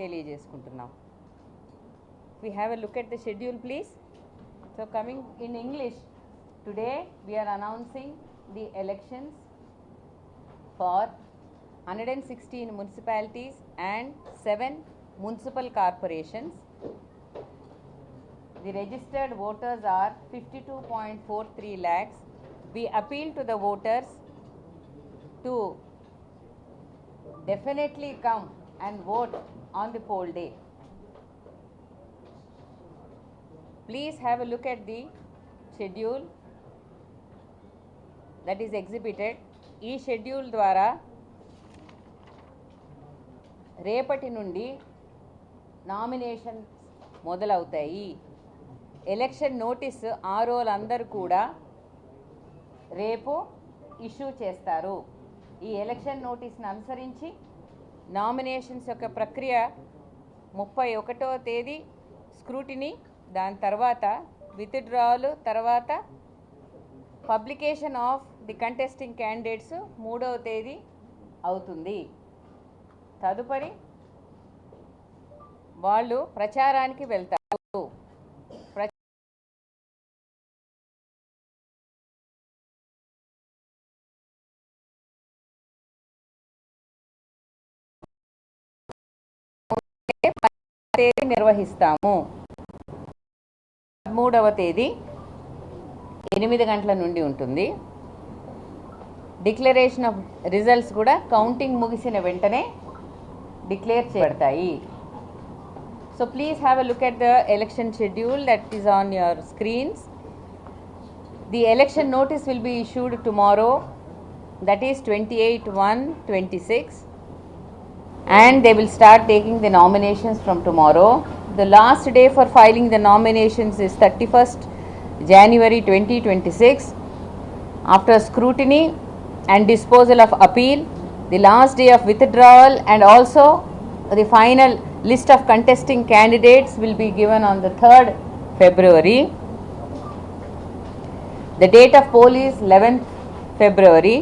తెలియజేసుకుంటున్నాం. We have a look at the schedule, please. So coming in English, today we are announcing the elections for 116 municipalities and 7 municipal corporations. The registered voters are 52.43 lakhs. We appeal to the voters to definitely come and vote on the poll day. Please have a look at the schedule that is exhibited. ఈ schedule ద్వారా రేపటి నుండి nominations మొదలవుతాయి. Election notice ఆర్ఓలందరూ కూడా రేపు issue చేస్తారు. ఈ election నోటీస్ని అనుసరించి నామినేషన్స్ యొక్క ప్రక్రియ 31వ తేదీ స్క్రూటినీ, దాని తర్వాత విత్డ్రావల్, తర్వాత publication of the contesting candidates 3వ తేదీ అవుతుంది. తదుపరి వాళ్ళు ప్రచారానికి వెళ్తారు. తేదీ నిర్వహిస్తాము. 13వ తేదీ 8 గంటల నుండి ఉంటుంది. డిక్లరేషన్ ఆఫ్ రిజల్ట్స్ కూడా కౌంటింగ్ ముగిసిన వెంటనే డిక్లేర్ చేయబడతాయి. So please have a look at the election schedule that is on your screens. The election notice will be issued tomorrow, that is 28/1/26, and they will start taking the nominations from tomorrow. The last day for filing the nominations is 31st January 2026. After scrutiny and disposal of appeal, the last day of withdrawal and also the final list of contesting candidates will be given on the 3rd February. The date of poll is 11th February.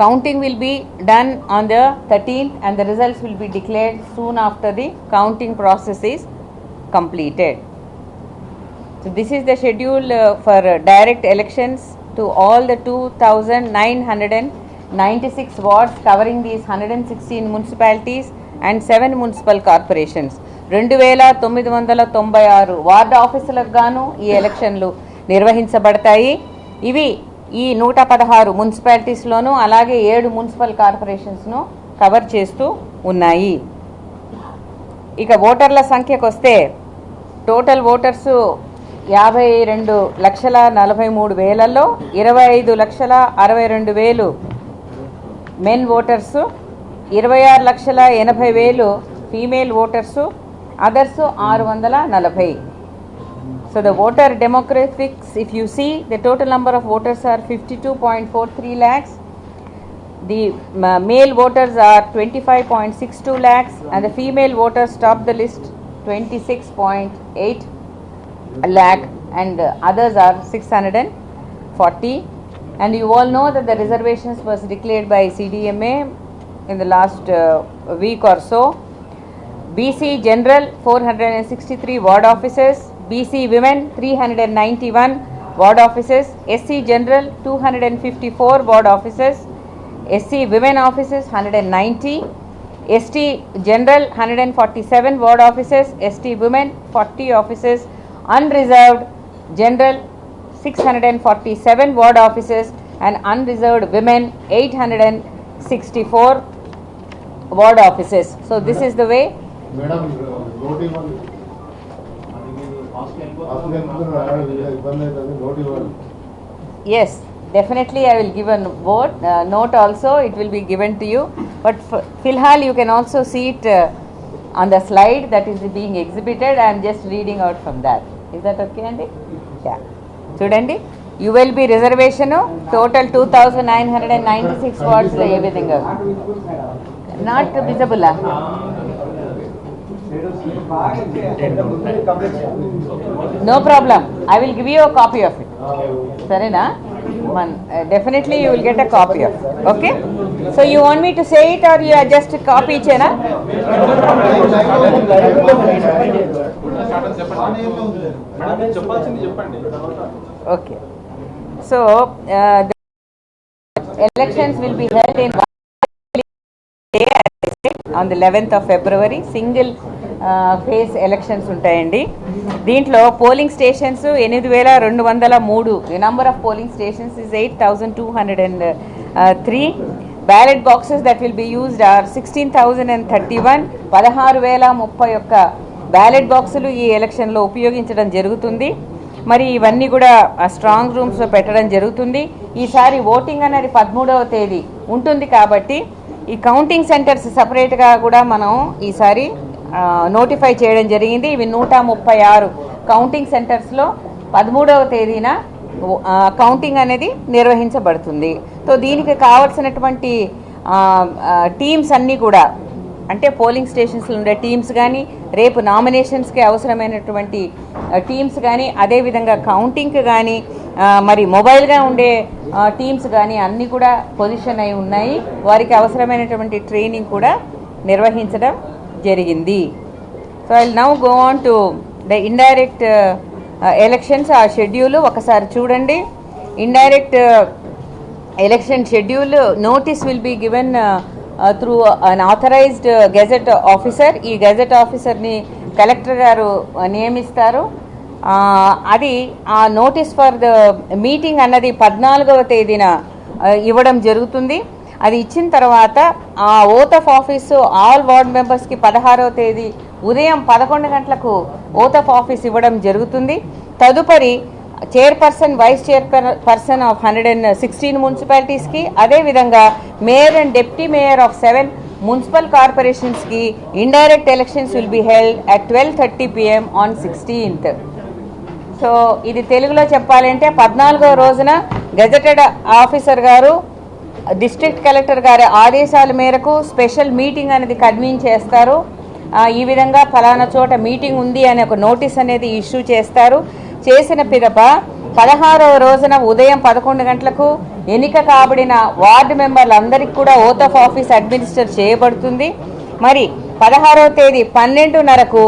Counting will be done on the 13th and the results will be declared soon after the counting process is completed. So this is the schedule for direct elections to all the 2,996 wards covering these 116 municipalities and 7 municipal corporations. 2996 ward ఆఫీసులకు గాను ఈ ఎలక్షన్లు నిర్వహించబడతాయి. ఇవి ఈ 116 మున్సిపాలిటీస్లోనూ అలాగే 7 municipal కార్పొరేషన్స్ను cover చేస్తూ ఉన్నాయి. ఇక ఓటర్ల సంఖ్యకు వస్తే టోటల్ ఓటర్స్ 52,43,000లో 25,62,000 men voters, 26,80,000 female voters, others 640. So the voter demographics, if you see, the total number of voters are 52.43 lakhs. The male voters are 25.62 lakhs and the female voters top the list 26.8 lakh and others are 640. And you all know that the reservations was declared by CDMA in the last week or so. BC General 463 ward offices, BC Women 391 ward offices, SC General 254 ward offices, SC Women offices 190, ST General 147 ward offices, ST Women 40 offices, Unreserved General 647 ward offices and Unreserved Women 864 ward offices. So this is the way. Madam, yes, definitely I will give a note also, it will be given to you, but filhal you can also see it on the slide that is being exhibited. I am just reading out from that. Is that okay, Andy? Yeah. Chudandi, you will be reservation total 2,996 wards lo ఏ విధంగా not visible. No problem, I will give you a copy of it. Sarena? Definitely you will get a copy of. Okay. So you want me to say it or you are just copy chena? Okay. So the elections will be held in day on the 11th of February. Single phase elections ఉంటాయండి. దీంట్లో polling stations 8,203. The number of polling stations is 8,203. Ballot boxes that will be used are 16,031. 16,031 ballot బాక్సులు ఈ ఎలక్షన్లో ఉపయోగించడం జరుగుతుంది. మరి ఇవన్నీ కూడా స్ట్రాంగ్ రూమ్స్లో పెట్టడం జరుగుతుంది. ఈసారి ఓటింగ్ అనేది 13వ తేదీ ఉంటుంది కాబట్టి ఈ కౌంటింగ్ సెంటర్స్ సపరేట్గా కూడా మనం ఈసారి నోటిఫై చేయడం జరిగింది. ఇవి 136 కౌంటింగ్ సెంటర్స్లో 13వ తేదీన కౌంటింగ్ అనేది నిర్వహించబడుతుంది. సో దీనికి కావాల్సినటువంటి టీమ్స్ అన్నీ కూడా అంటే పోలింగ్ స్టేషన్స్లో ఉండే టీమ్స్ కానీ, రేపు నామినేషన్స్కి అవసరమైనటువంటి టీమ్స్ కానీ, అదేవిధంగా కౌంటింగ్కి కానీ, మరి మొబైల్గా ఉండే టీమ్స్ కానీ అన్నీ కూడా పొజిషన్ అయి ఉన్నాయి. వారికి అవసరమైనటువంటి ట్రైనింగ్ కూడా నిర్వహించడం జరిగింది. So I will now go on to the indirect elections. ఆ షెడ్యూల్ ఒకసారి చూడండి. Indirect election schedule notice will be given through an authorised gazette officer. ఈ గెజెట్ ఆఫీసర్ని కలెక్టర్ గారు నియమిస్తారు. అది ఆ నోటీస్ ఫర్ ద మీటింగ్ అన్నది 14వ తేదీన ఇవ్వడం జరుగుతుంది. అది ఇచ్చిన తర్వాత ఆ oath of office all ward మెంబర్స్కి 16వ తేదీ ఉదయం 11 గంటలకు ఓత్ ఆఫ్ ఆఫీస్ ఇవ్వడం జరుగుతుంది. తదుపరి చైర్పర్సన్, వైస్ చైర్పర్సన్ ఆఫ్ 116 మున్సిపాలిటీస్కి, అదేవిధంగా mayor and deputy mayor of 7 municipal కార్పొరేషన్స్కి indirect elections will be held at 12:30 PM on 16th. So ఇది తెలుగులో చెప్పాలంటే 14వ రోజున గెజెటెడ్ ఆఫీసర్ గారు డిస్ట్రిక్ట్ కలెక్టర్ గారి ఆదేశాల మేరకు స్పెషల్ మీటింగ్ అనేది కన్వీన్ చేస్తారు. ఈ విధంగా ఫలానా చోట మీటింగ్ ఉంది అనే ఒక నోటీస్ అనేది ఇష్యూ చేస్తారు. చేసిన పిదప 16వ రోజున ఉదయం 11 గంటలకు ఎన్నిక కాబడిన వార్డు మెంబర్లందరికీ కూడా ఓత్ ఆఫ్ ఆఫీస్ అడ్మినిస్టర్ చేయబడుతుంది. మరి 16వ తేదీ 12:30కు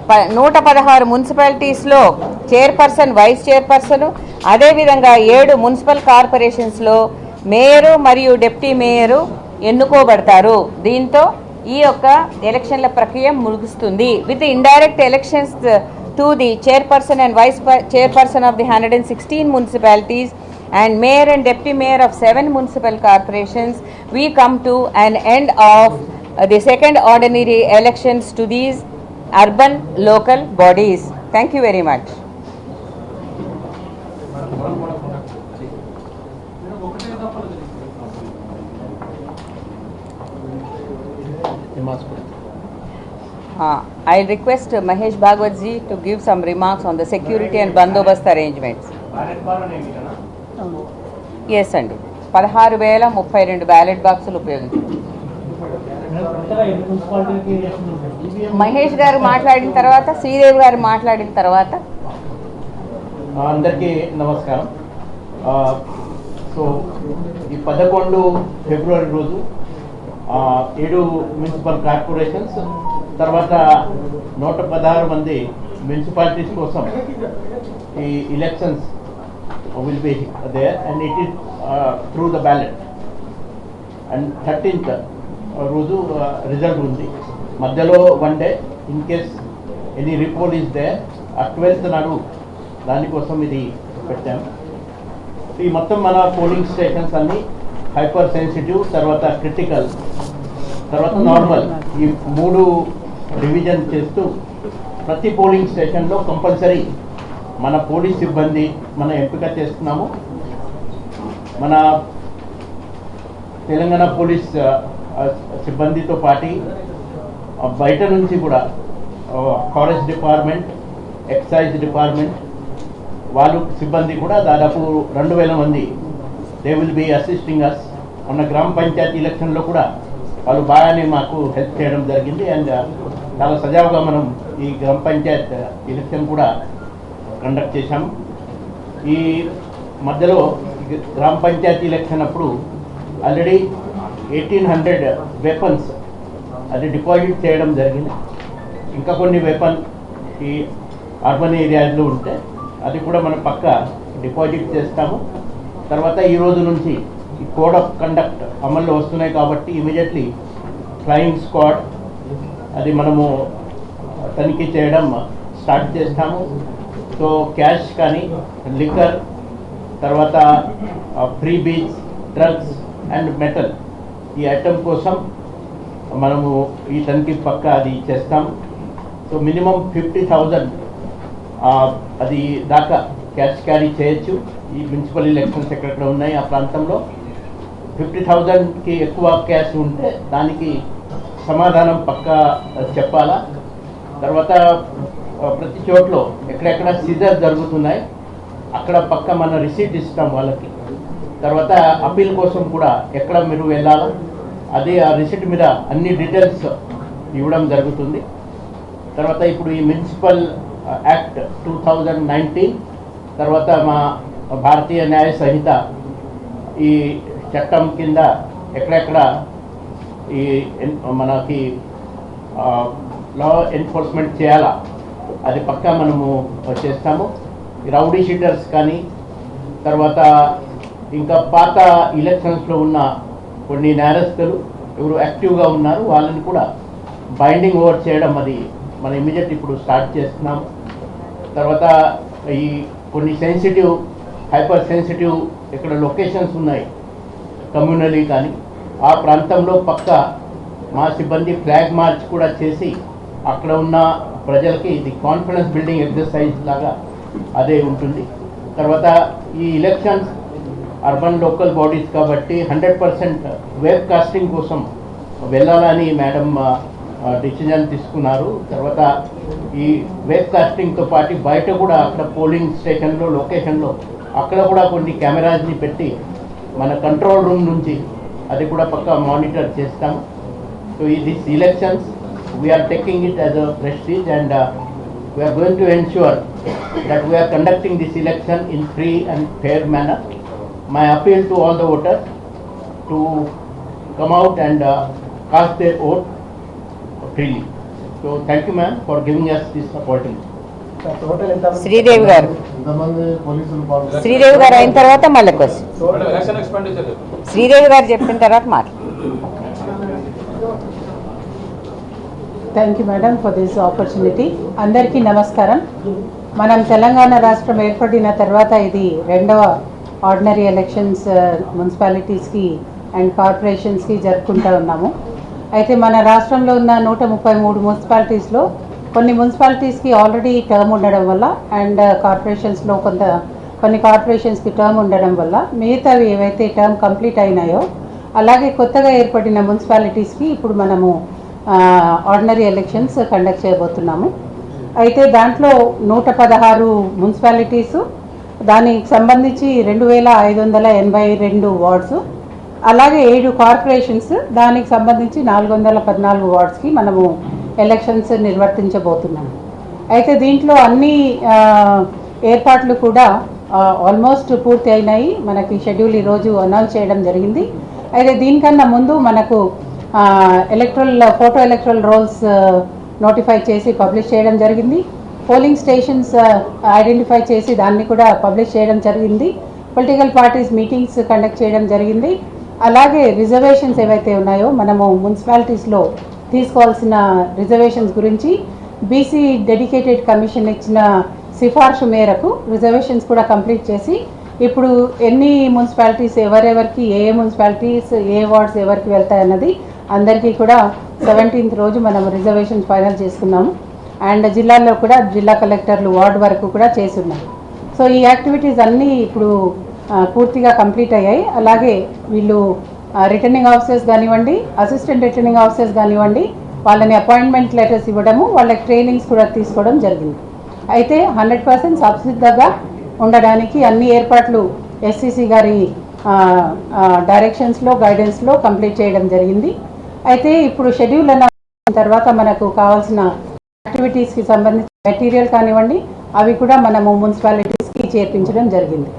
116 మున్సిపాలిటీస్లో చైర్పర్సన్, వైస్ చైర్పర్సన్, అదేవిధంగా 7 మున్సిపల్ కార్పొరేషన్స్లో మేయరు మరియు డిప్యూటీ మేయరు ఎన్నుకోబడతారు. దీంతో ఈ యొక్క ఎలక్షన్ల ప్రక్రియ ముగుస్తుంది. With indirect elections to the chairperson and vice chairperson of the 116 municipalities and mayor and deputy mayor of 7 municipal corporations, we come to an end of the second ordinary elections to these urban local bodies. Thank you very much. I'll request Mahesh Bhagwat ji to give some remarks on the security and bandobast arrangements. Yes అండి, 16,032 ballot బాక్సులు ఉపయోగించారు. మహేష్ గారు మాట్లాడిన తర్వాత, శ్రీదేవి గారు మాట్లాడిన తర్వాత. అందరికీ నమస్కారం. సో ఈ 11 ఫిబ్రవరి రోజు 7 మున్సిపల్ కార్పొరేషన్స్ తర్వాత 116 మంది మున్సిపాలిటీస్ కోసం ఈ elections will be there and it is through the ballot. And 13th రోజు రిజల్ట్ ఉంది. మధ్యలో 1 day in case any report is there. 12th నాడు దానికోసం ఇది పెట్టాం. ఈ మొత్తం మన పోలింగ్ స్టేషన్స్ అన్నీ హైపర్ సెన్సిటివ్, తర్వాత క్రిటికల్, తర్వాత నార్మల్, ఈ 3 డివిజన్ చేస్తూ ప్రతి పోలింగ్ స్టేషన్లో కంపల్సరీ మన పోలీస్ సిబ్బంది మన ఎంపిక చేస్తున్నాము. మన తెలంగాణ పోలీస్ సిబ్బందితో పాటు బయట నుంచి కూడా ఫారెస్ట్ డిపార్ట్మెంట్, ఎక్సైజ్ డిపార్ట్మెంట్ వాళ్ళు సిబ్బంది కూడా దాదాపు 2,000 మంది దే విల్ బి అసిస్టింగ్ అస్. మన గ్రామ పంచాయతీ ఎలక్షన్లో కూడా వాళ్ళు బాగానే మాకు హెల్ప్ చేయడం జరిగింది. అండ్ చాలా సజావుగా మనం ఈ గ్రామ పంచాయత్ ఎలక్షన్ కూడా కండక్ట్ చేశాము. ఈ మధ్యలో గ్రామ పంచాయతీ ఎలక్షన్ అప్పుడు ఆల్రెడీ 1800 వెపన్స్ అది డిపాజిట్ చేయడం జరిగింది. ఇంకా కొన్ని వెపన్ ఈ అర్బన్ ఏరియాస్లో ఉంటే అది కూడా మనం పక్క డిపాజిట్ చేస్తాము. తర్వాత ఈ రోజు నుంచి ఈ కోడ్ ఆఫ్ కండక్ట్ అమల్లో వస్తున్నాయి కాబట్టి ఇమీడియట్లీ ఫ్లయింగ్ స్క్వాడ్ అది మనము తనిఖీ చేయడం స్టార్ట్ చేస్తాము. సో క్యాష్ కానీ లిక్కర్ తర్వాత free beach drugs and metal ఈ ఐటమ్ కోసం మనము ఈ తనిఖీ పక్క అది చేస్తాం. సో మినిమం 50,000 అది దాకా క్యాష్ క్యారీ చేయొచ్చు. ఈ మున్సిపల్ ఎలక్షన్స్ ఎక్కడెక్కడ ఉన్నాయి ఆ ప్రాంతంలో 50,000కి ఎక్కువ క్యాష్ ఉంటే దానికి సమాధానం పక్క చెప్పాలా. తర్వాత ప్రతి చోట్ల ఎక్కడెక్కడ సీజర్ జరుగుతున్నాయి అక్కడ పక్క మన రిసీట్ ఇస్తాం వాళ్ళకి. తర్వాత అప్పీల్ కోసం కూడా ఎక్కడ మీరు వెళ్ళాలా అదే ఆ రిసీట్ మీద అన్ని డీటెయిల్స్ ఇవ్వడం జరుగుతుంది. తర్వాత ఇప్పుడు ఈ మున్సిపల్ యాక్ట్ 2019 తర్వాత మా భారతీయ న్యాయ సంహిత ఈ చట్టం కింద ఎక్కడెక్కడ ఈ మనకి లా ఎన్ఫోర్స్మెంట్ చేయాలా అది పక్కా మనము చేస్తాము. ఈ రౌడీ షీటర్స్ కానీ తర్వాత ఇంకా పాత ఎలక్షన్స్లో ఉన్న కొన్ని నేరస్తులు ఎవరు యాక్టివ్గా ఉన్నారు వాళ్ళని కూడా బైండింగ్ ఓవర్ చేయడం అది మనం ఇమీడియట్ ఇప్పుడు స్టార్ట్ చేస్తున్నాము. తర్వాత ఈ కొన్ని సెన్సిటివ్ హైపర్ సెన్సిటివ్ ఇక్కడ లొకేషన్స్ ఉన్నాయి కమ్యూనలీ కానీ ఆ ప్రాంతంలో పక్క మా సిబ్బంది ఫ్లాగ్ మార్చ్ కూడా చేసి అక్కడ ఉన్న ప్రజలకి ఇది కాన్ఫిడెన్స్ బిల్డింగ్ ఎక్సర్సైజ్ లాగా అదే ఉంటుంది. తర్వాత ఈ ఎలక్షన్స్ అర్బన్ లోకల్ బాడీస్ కాబట్టి 100% వెబ్ కాస్టింగ్ కోసం వెళ్ళాలని మేడం డిసిజన్ తీసుకున్నారు. తర్వాత ఈ వెబ్ కాస్టింగ్తో పాటు బయట కూడా అక్కడ పోలింగ్ స్టేషన్లో లొకేషన్లో అక్కడ కూడా కొన్ని కెమెరాస్ని పెట్టి మన కంట్రోల్ రూమ్ నుంచి అది కూడా పక్కా మానిటర్ చేస్తాము. సో ఈ this elections we're taking it as a prestige and we're going to ensure that we're conducting this election in free and fair manner. My appeal to all the voters to come out and cast their vote freely. So thank you ma'am for giving us this opportunity. Sridevi గారు శ్రీదేవి గారు అయిన తర్వాత మళ్ళీ question. Sridevi గారు చెప్పిన తర్వాత మాట్లాడు. Thank you madam for this opportunity. అందరికీ నమస్కారం. మనం తెలంగాణ రాష్ట్రం ఏర్పడిన తర్వాత ఇది రెండవ ఆర్డినరీ ఎలక్షన్స్ మున్సిపాలిటీస్కి అండ్ కార్పొరేషన్స్కి జరుపుకుంటూ ఉన్నాము. అయితే మన రాష్ట్రంలో ఉన్న 133 మున్సిపాలిటీస్లో కొన్ని మున్సిపాలిటీస్కి ఆల్రెడీ టర్మ్ ఉండడం వల్ల అండ్ కార్పొరేషన్స్లో కొన్ని కార్పొరేషన్స్కి టర్మ్ ఉండడం వల్ల మిగతావి ఏవైతే టర్మ్ కంప్లీట్ అయినాయో అలాగే కొత్తగా ఏర్పడిన మున్సిపాలిటీస్కి ఇప్పుడు మనము ఆర్డినరీ ఎలక్షన్స్ కండక్ట్ చేయబోతున్నాము. అయితే దాంట్లో 116 మున్సిపాలిటీసు దానికి సంబంధించి 2,582 వార్డ్స్ అలాగే 7 కార్పొరేషన్స్ దానికి సంబంధించి 414 వార్డ్స్కి మనము ఎలక్షన్స్ నిర్వర్తించబోతున్నాము. అయితే దీంట్లో అన్ని ఏర్పాట్లు కూడా ఆల్మోస్ట్ పూర్తి అయినాయి. మనకి షెడ్యూల్ ఈరోజు అనౌన్స్ చేయడం జరిగింది. అయితే దీనికన్నా ముందు మనకు ఫోటో ఎలక్ట్రల్ రోల్స్ నోటిఫై చేసి పబ్లిష్ చేయడం జరిగింది. పోలింగ్ స్టేషన్స్ ఐడెంటిఫై చేసి దాన్ని కూడా పబ్లిష్ చేయడం జరిగింది. పొలిటికల్ పార్టీస్ మీటింగ్స్ కండక్ట్ చేయడం జరిగింది. అలాగే రిజర్వేషన్స్ ఏవైతే ఉన్నాయో మనము మున్సిపాలిటీస్లో తీసుకోవాల్సిన రిజర్వేషన్స్ గురించి బీసీ డెడికేటెడ్ కమిషన్ ఇచ్చిన సిఫార్సు మేరకు రిజర్వేషన్స్ కూడా కంప్లీట్ చేసి ఇప్పుడు ఎన్ని మున్సిపాలిటీస్ ఎవరెవరికి ఏ మున్సిపాలిటీస్ ఏ వార్డ్స్ ఎవరికి వెళ్తాయన్నది అందరికీ కూడా 17th రోజు మనం రిజర్వేషన్స్ ఫైనల్ చేసుకున్నాము. అండ్ జిల్లాల్లో కూడా జిల్లా కలెక్టర్లు వార్డు వరకు కూడా చేస్తున్నారు. సో ఈ యాక్టివిటీస్ అన్నీ ఇప్పుడు పూర్తిగా కంప్లీట్ అయ్యాయి. అలాగే వీళ్ళు రిటర్నింగ్ ఆఫీసర్స్ కానివ్వండి అసిస్టెంట్ రిటర్నింగ్ ఆఫీసర్స్ కానివ్వండి వాళ్ళని అపాయింట్మెంట్ లెటర్స్ ఇవ్వడము వాళ్ళకి ట్రైనింగ్స్ కూడా తీసుకోవడం జరిగింది. అయితే 100% సంసిద్ధంగా ఉండడానికి అన్ని ఏర్పాట్లు ఎస్సీసీ గారి డైరెక్షన్స్లో గైడెన్స్లో కంప్లీట్ చేయడం జరిగింది. అయితే ఇప్పుడు షెడ్యూల్ అన్న తర్వాత మనకు కావాల్సిన యాక్టివిటీస్కి సంబంధించిన మెటీరియల్ కానివ్వండి అవి కూడా మనము మున్సిపాలిటీస్కి చేర్పించడం జరిగింది.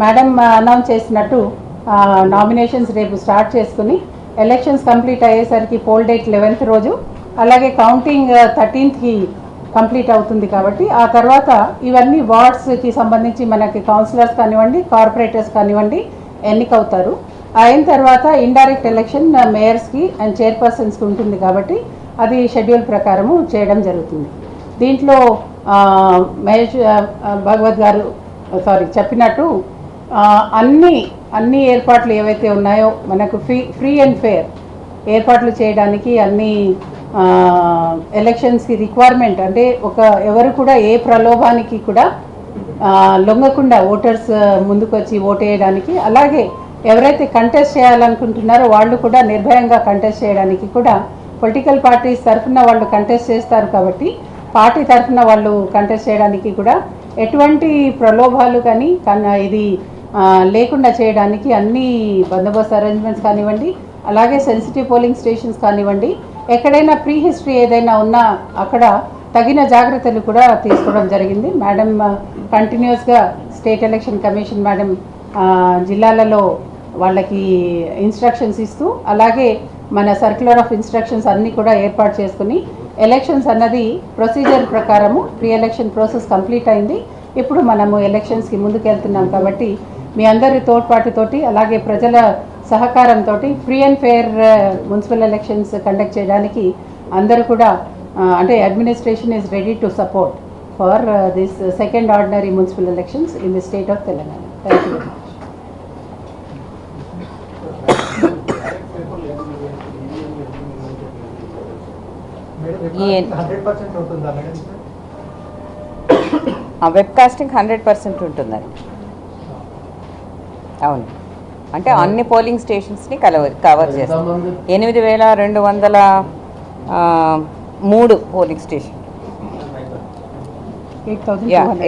మేడం అనౌన్స్ చేసినట్టు నామినేషన్స్ రేపు స్టార్ట్ చేసుకుని ఎలక్షన్స్ కంప్లీట్ అయ్యేసరికి పోల్ డేట్ 11th రోజు, అలాగే కౌంటింగ్ 13th కంప్లీట్ అవుతుంది. కాబట్టి ఆ తర్వాత ఇవన్నీ వార్డ్స్కి సంబంధించి మనకి కౌన్సిలర్స్ కానివ్వండి, కార్పొరేటర్స్ కానివ్వండి ఎన్నికవుతారు. అయిన తర్వాత ఇండైరెక్ట్ ఎలక్షన్ మేయర్స్కి అండ్ చైర్పర్సన్స్కి ఉంటుంది. కాబట్టి అది షెడ్యూల్ ప్రకారము చేయడం జరుగుతుంది. దీంట్లో మహేష్ భగవత్ గారు చెప్పినట్టు అన్ని ఏర్పాట్లు ఏవైతే ఉన్నాయో మనకు ఫ్రీ అండ్ ఫేర్ ఏర్పాట్లు చేయడానికి అన్ని ఎలక్షన్స్కి రిక్వైర్మెంట్ అంటే ఎవరు కూడా ఏ ప్రలోభానికి కూడా లొంగకుండా ఓటర్స్ ముందుకు వచ్చి ఓటు వేయడానికి, అలాగే ఎవరైతే కంటెస్ట్ చేయాలనుకుంటున్నారో వాళ్ళు కూడా నిర్భయంగా కంటెస్ట్ చేయడానికి కూడా పొలిటికల్ పార్టీస్ తరఫున వాళ్ళు కంటెస్ట్ చేస్తారు. కాబట్టి పార్టీ తరఫున వాళ్ళు కంటెస్ట్ చేయడానికి కూడా ఎటువంటి ప్రలోభాలు కానీ ఇది లేకుండా చేయడానికి అన్ని బందోబస్తు అరేంజ్మెంట్స్ కానివ్వండి, అలాగే సెన్సిటివ్ పోలింగ్ స్టేషన్స్ కానివ్వండి, ఎక్కడైనా ప్రీ హిస్టరీ ఏదైనా ఉన్నా అక్కడ తగిన జాగ్రత్తలు కూడా తీసుకోవడం జరిగింది. మేడం కంటిన్యూస్గా స్టేట్ ఎలక్షన్ కమిషన్ మేడం జిల్లాలలో వాళ్ళకి ఇన్స్ట్రక్షన్స్ ఇస్తూ, అలాగే మన సర్క్యులర్ ఆఫ్ ఇన్స్ట్రక్షన్స్ అన్నీ కూడా ఏర్పాటు చేసుకుని ఎలక్షన్స్ అన్నది ప్రొసీజర్ ప్రకారము ప్రీ ఎలక్షన్ ప్రాసెస్ కంప్లీట్ అయింది. ఇప్పుడు మనము ఎలక్షన్స్కి ముందుకెళ్తున్నాం. కాబట్టి మీ అందరి తోడ్పాటుతోటి అలాగే ప్రజల సహకారంతో free and fair municipal elections conduct చేయడానికి అందరూ కూడా అంటే administration is ready to support for this second ordinary municipal elections in the state of Telangana. Thank you very much. Webcasting 100% ఉంటుందని. అవును, అంటే అన్ని పోలింగ్ స్టేషన్స్ని కవర్ చేస్తాం. 8,203 polling station,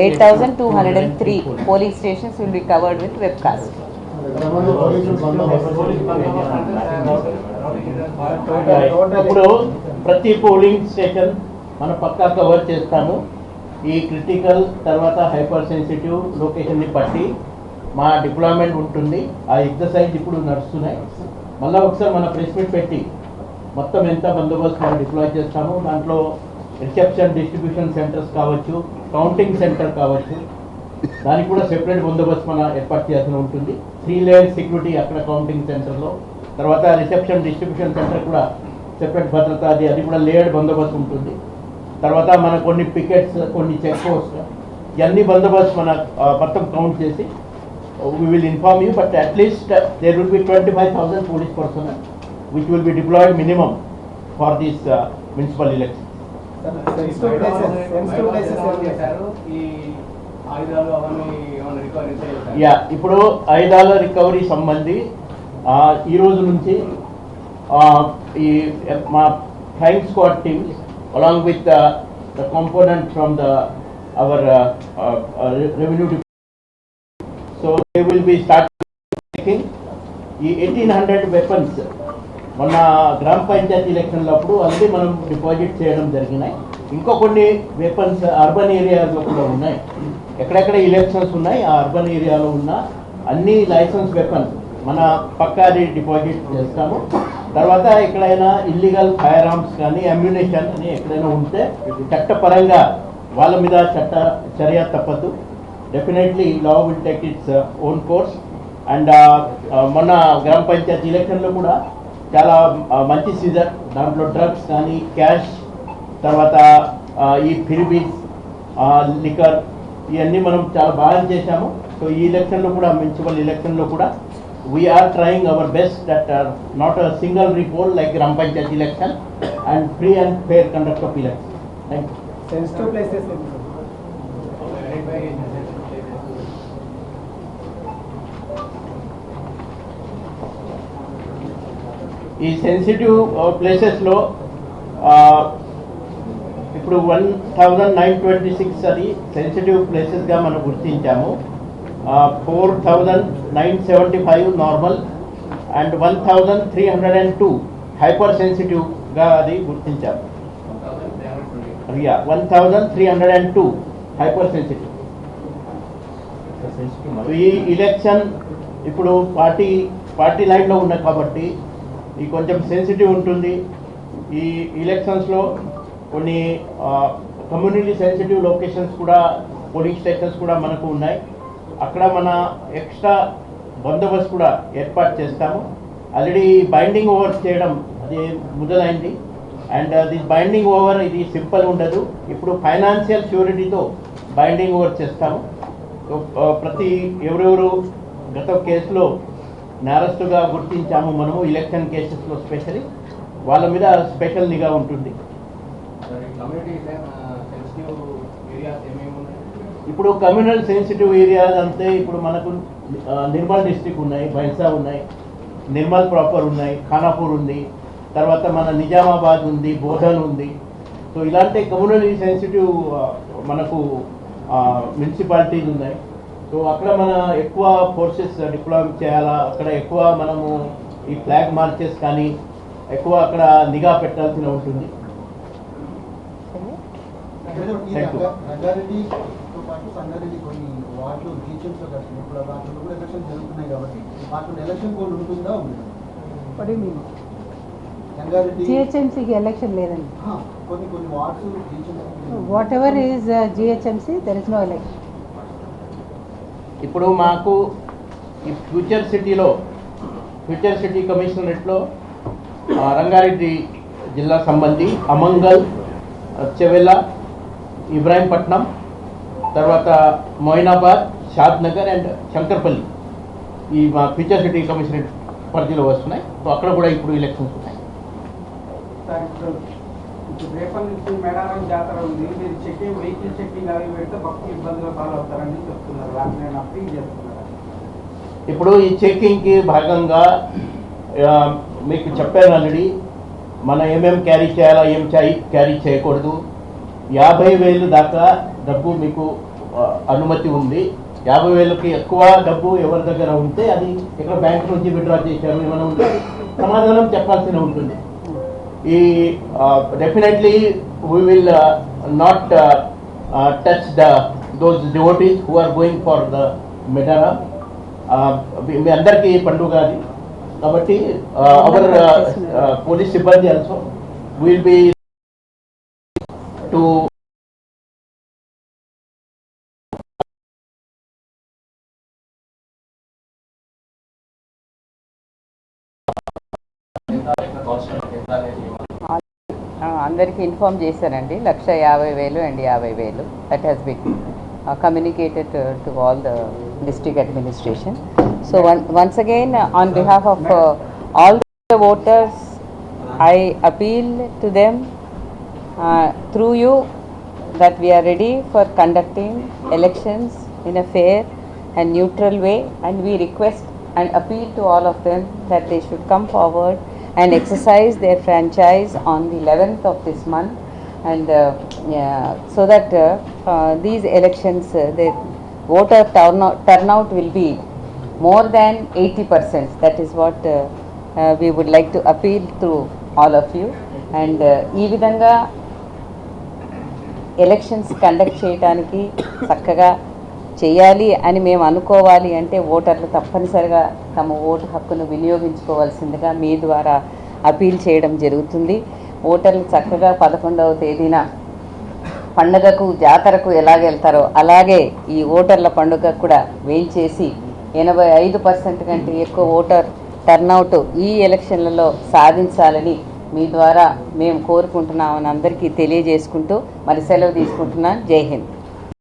8,203 polling stations will be covered with webcast. ఇప్పుడు ప్రతి polling station మనం పక్కా cover చేస్తాము. ఈ క్రిటికల్ తర్వాత హైపర్ సెన్సిటివ్ లొకేషన్ని బట్టి మా డిప్లాయ్మెంట్ ఉంటుంది. ఆ ఎక్సర్సైజ్ ఇప్పుడు నడుస్తున్నాయి. మళ్ళీ ఒకసారి మన ప్రెస్ మీట్ పెట్టి మొత్తం ఎంత బందోబస్తు మనం డిప్లాయ్ చేస్తాము. దాంట్లో రిసెప్షన్ డిస్ట్రిబ్యూషన్ సెంటర్స్ కావచ్చు, కౌంటింగ్ సెంటర్ కావచ్చు, దానికి కూడా సెపరేట్ బందోబస్తు మన ఏర్పాటు చేయాల్సి ఉంటుంది. 3 లేయర్ సెక్యూరిటీ అక్కడ కౌంటింగ్ సెంటర్లో, తర్వాత రిసెప్షన్ డిస్ట్రిబ్యూషన్ సెంటర్ కూడా సెపరేట్ భద్రత, అది కూడా లేయర్డ్ బందోబస్తు ఉంటుంది. తర్వాత మన కొన్ని పికెట్స్, కొన్ని చెక్ పోస్ట్, ఇవన్నీ బందోబస్తు మన మొత్తం కౌంట్ చేసి we will inform you, but at least there will be 25,000 police personnel which will be deployed minimum for this municipal election. Yeah, ఇప్పుడు ఆయుధాల రికవరీ సంబంధి ఈ రోజు నుంచి ఈ మా crime squad teams along with the component from our revenue. So they will be taking ఈ 1800 weapons మొన్న గ్రామ పంచాయతీ ఎలక్షన్లో అప్పుడు అన్నీ మనం డిపాజిట్ చేయడం జరిగినాయి. ఇంకో కొన్ని వెపన్స్ అర్బన్ ఏరియాలో కూడా ఉన్నాయి. ఎక్కడెక్కడ ఎలక్షన్స్ ఉన్నాయి ఆ అర్బన్ ఏరియాలో ఉన్న అన్ని లైసెన్స్ వెపన్స్ మన పక్కాది డిపాజిట్ చేస్తాము. తర్వాత ఎక్కడైనా ఇల్లీగల్ ఫైర్ ఆర్మ్స్ కానీ అమ్యునేషన్ అని ఎక్కడైనా ఉంటే చట్టపరంగా వాళ్ళ మీద చర్య తప్పదు. Definitely law will take its own course. And మొన్న గ్రామ పంచాయతీ ఎలక్షన్లో కూడా చాలా మంచి సీజన్. దాంట్లో డ్రగ్స్ కానీ, క్యాష్, తర్వాత ఈ ఫిర్బీస్, లిక్కర్, ఇవన్నీ మనం చాలా బాగా చేశాము. సో ఈ ఎలక్షన్లో కూడా, మున్సిపల్ ఎలక్షన్లో కూడా we are trying our best that not a single repoll like Gram Panchayat election and free and fair conduct of election. Thank you. Sensitive places. ఈ సెన్సిటివ్ ప్లేసెస్లో ఇప్పుడు 1926 అది సెన్సిటివ్ ప్లేసెస్గా మనం గుర్తించాము. 4,975 నార్మల్ అండ్ 1,302 హైపర్ సెన్సిటివ్గా అది గుర్తించాము. 1,302 హైపర్ సెన్సిటివ్. ఈ ఎలక్షన్ ఇప్పుడు పార్టీ లైన్లో ఉన్నాయి కాబట్టి ఈ కొంచెం సెన్సిటివ్ ఉంటుంది. ఈ ఎలక్షన్స్లో కొన్ని కమ్యూనిటీ సెన్సిటివ్ లొకేషన్స్ కూడా, పోలింగ్ స్టేషన్స్ కూడా మనకు ఉన్నాయి. అక్కడ మన ఎక్స్ట్రా బందోబస్తు కూడా ఏర్పాటు చేస్తాము. ఆల్రెడీ బైండింగ్ ఓవర్ చేయడం అది మొదలైంది. అండ్ ది బైండింగ్ ఓవర్ ఇది సింపుల్ ఉండదు. ఇప్పుడు ఫైనాన్షియల్ ష్యూరిటీతో బైండింగ్ ఓవర్ చేస్తాము. ప్రతి ఎవరెవరు గత కేసులో నేరస్తుగా గుర్తించాము మనము, ఎలక్షన్ కేసెస్లో స్పెషల్లీ వాళ్ళ మీద స్పెషల్ నిఘా ఉంటుంది. ఇప్పుడు కమ్యూనల్ సెన్సిటివ్ ఏరియాస్ అంటే ఇప్పుడు మనకు నిర్మల్ డిస్ట్రిక్ట్ ఉన్నాయి, బైన్సా ఉన్నాయి, నిర్మల్ ప్రాపర్ ఉన్నాయి, ఖానాపూర్ ఉంది, తర్వాత మన నిజామాబాద్ ఉంది, బోధన్ ఉంది. సో ఇలాంటి కమ్యూనల్ సెన్సిటివ్ మనకు మున్సిపాలిటీస్ ఉన్నాయి. సో అక్కడ మన ఎక్కువ ఫోర్సెస్ డిప్లాయ్ చేయాలా, అక్కడ ఎక్కువ మనము ఈ ఫ్లాగ్ మార్చెస్ కానీ ఎక్కువ అక్కడ నిఘా పెట్టాల్సిన ఉంటుంది. రంగారెడ్డితో పాటు సంగారెడ్డి కొన్ని వార్డులు టీచర్స్లో కలిసి ఇప్పుడు వాటిలో కూడా ఎలక్షన్ జరుగుతున్నాయి కాబట్టి వాటిలో ఎలక్షన్ కోడ్ ఉంటుందా? రంగారెడ్డి జిహెచ్ఎంసీకి ఎలక్షన్ లేదండి. కొన్ని wards whatever is GHMC there is no election. ఇప్పుడు మాకు ఈ ఫ్యూచర్ సిటీ కమిషనరేట్లో రంగారెడ్డి జిల్లా సంబంధి అమంగల్, చెవెల, ఇబ్రాహీంపట్నం, తర్వాత మొయినాబాద్, షాద్ నగర్ అండ్ శంకర్పల్లి ఈ మా ఫ్యూచర్ సిటీ కమిషనరేట్ పరిధిలో వస్తున్నాయి. సో అక్కడ కూడా ఇప్పుడు ఎలక్షన్స్ ఉన్నాయి. ఇప్పుడు రేపటి నుంచి మేడారం జాతర ఉంది, మీరు చెకింగ్ వెహికల్ చెకింగ్ అవి పెడితే భక్తులు ఇబ్బందులు పాలవుతారని చెప్తున్నారు. వాటిని నేను అప్పీల్ చేస్తున్నారు. ఇప్పుడు ఈ చెకింగ్కి భాగంగా మీకు చెప్పాను ఆల్రెడీ, మనం ఏమేం క్యారీ చేయాలా, ఏం క్యారీ చేయకూడదు. 50,000 దాకా డబ్బు మీకు అనుమతి ఉంది. 50,000కి ఎక్కువ డబ్బు ఎవరి దగ్గర ఉంటే అది ఇక్కడ బ్యాంక్ నుంచి విత్డ్రా చేశారు ఏమైనా ఉంటే సమాధానం చెప్పాల్సి ఉంటుంది. ఈ definitely we will not touch those devotees who are going for the Medaram. మీ అందరికీ పండుగ అది కాబట్టి అవర్ పోలీస్ సిబ్బంది ఆల్సో విల్ బి టు అందరికీ ఇన్ఫార్మ్ చేశానండి. 1,50,000 and 50,000 that has been communicated to all the district administration. So once again on behalf of all the voters, I appeal to them through you that we are ready for conducting elections in a fair and neutral way, and we request and appeal to all of them that they should come forward and exercise their franchise on the 11th of this month, and so that these elections the voter turnout will be more than 80%. That is what we would like to appeal to all of you. And ఈ విధంగా elections conduct చేయడానికి చక్కగా చేయాలి అని మేము అనుకోవాలి అంటే ఓటర్లు తప్పనిసరిగా తమ ఓటు హక్కును వినియోగించుకోవాల్సిందిగా మీ ద్వారా అపీల్ చేయడం జరుగుతుంది. ఓటర్లు చక్కగా 11వ తేదీన పండుగకు జాతరకు ఎలాగెళ్తారో అలాగే ఈ ఓటర్ల పండుగ కూడా వేయించేసి 85% కంటే ఎక్కువ ఓటర్ టర్నౌట్ ఈ ఎలక్షన్లలో సాధించాలని మీ ద్వారా మేము కోరుకుంటున్నామని అందరికీ తెలియజేసుకుంటూ మరి సెలవు తీసుకుంటున్నాను. జై హింద్.